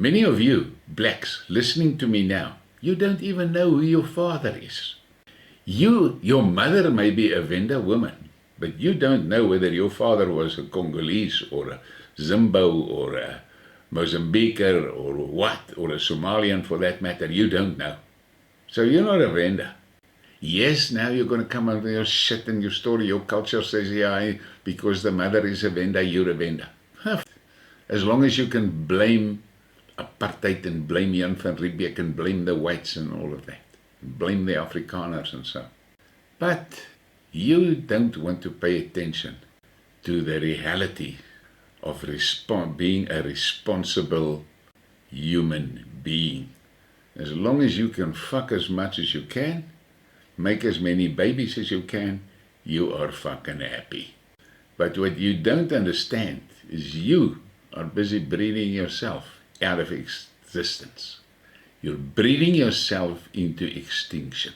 Many of you, blacks, listening to me now, you don't even know who your father is. Your mother may be a Venda woman, but you don't know whether your father was a Congolese or a Zimbo or a Mozambican or what, or a Somalian for that matter. You don't know. So you're not a Venda. Yes, now you're going to come up with your shit and your story. Your culture says, yeah, because the mother is a Venda, you're a Venda. As long as you can blame apartheid and blame Jan van Riebeeck and blame the whites and all of that. Blame the Afrikaners and so on. But you don't want to pay attention to the reality of being a responsible human being. As long as you can fuck as much as you can, make as many babies as you can, you are fucking happy. But what you don't understand is you are busy breeding yourself out of existence. You're breeding yourself into extinction.